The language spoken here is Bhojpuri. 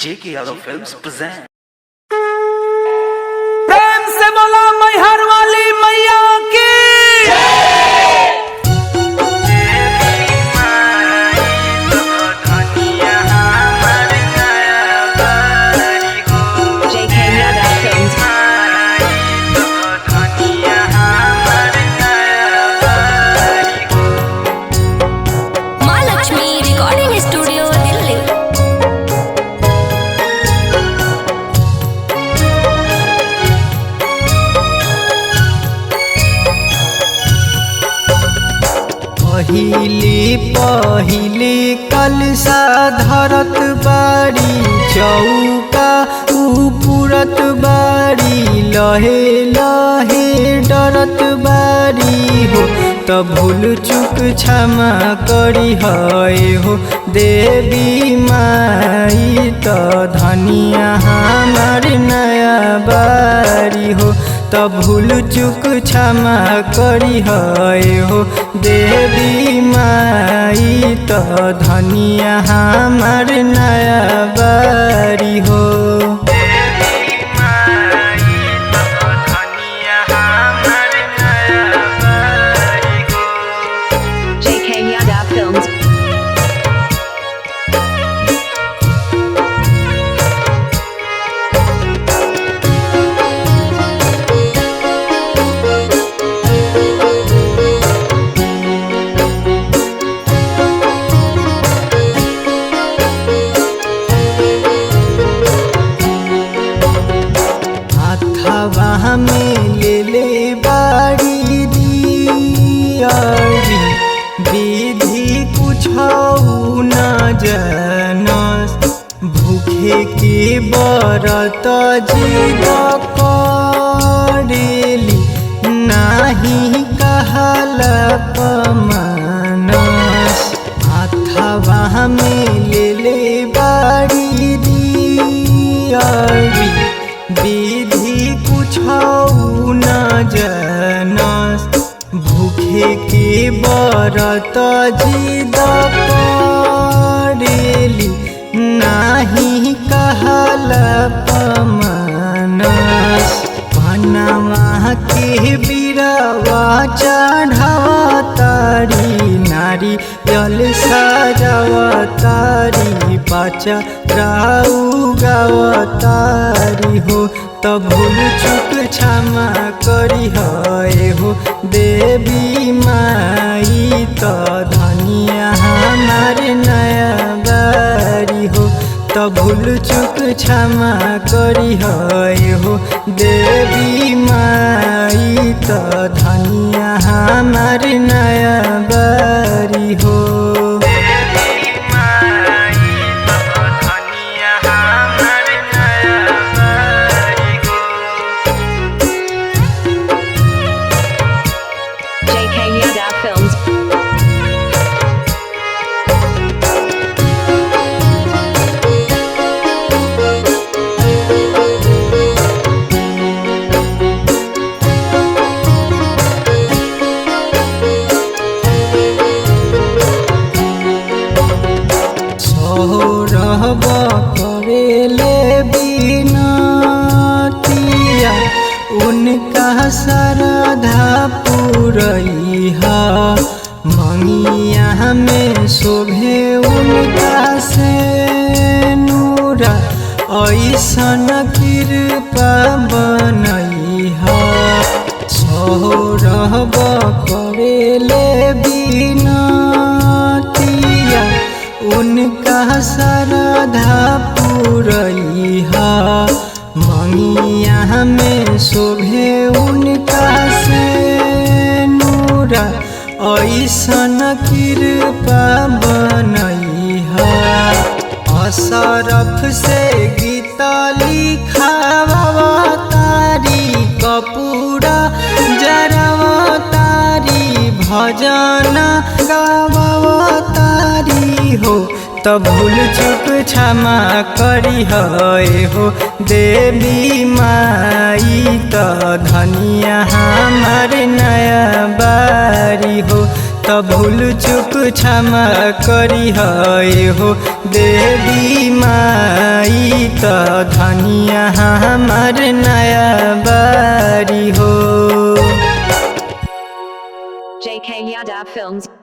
JK Yadav Films present. प्रेम से बोला मैहर वाली मैया की JK Yadav Films. Mahalakshmi recording studio Delhi. पहिले कलसा धरत बारी चौका उपुरत बारी लहे लहे डरत बारी हो त भूल चुक क्षमा करी है हो देवी माई त धनिया हमार नया बारी हो त भूल चुक क्षमा करी है हो देवी माई त धनिया हमार नया बारी हो। JK Yadav Films. हाथवा में ले बाड़ी दियारी विधि कुछ न जानस भूखे के बरत जिद करेली नाही कहला पमानस हाथवा में ले बाड़ी दियारी विधि कुछ न जानस भूखे के बरत जिद करेली नाही कहला पमानस पनावा के बिरवा चढ़ावा तारी नारी जल सजावा तारी पाचा राउ गावा तारी हो त भूल चुक क्षमा करी है हो देवी माई त धनिया हमार नया बारी हो त भूल चुक क्षमा करी है हो देवी माई त धनिया हमार नया बारी हो। JK Yadav Films. रहब करेले बिनतिया उनका श्रद्धा पुरैहा मंगिया में शोभे उनका से नूरा ऐसन कृपा बनैहा रहब करेले बिनतिया उनका श्रद्धा पुरैहा मंगिया में शोभे उनका से नूरा ऐसन कृपा बनैहा असरफ से गीत लिखावा तारी कपूरा जरावा तारी भजन गावा तारी हो त भूल चुक क्षमा करी है हो देवी माई त धनिया हमार नया बारी हो त भूल चुक क्षमा करी है हो देवी माई तो धनिया हमार नया बारी हो। JK Yadav Films.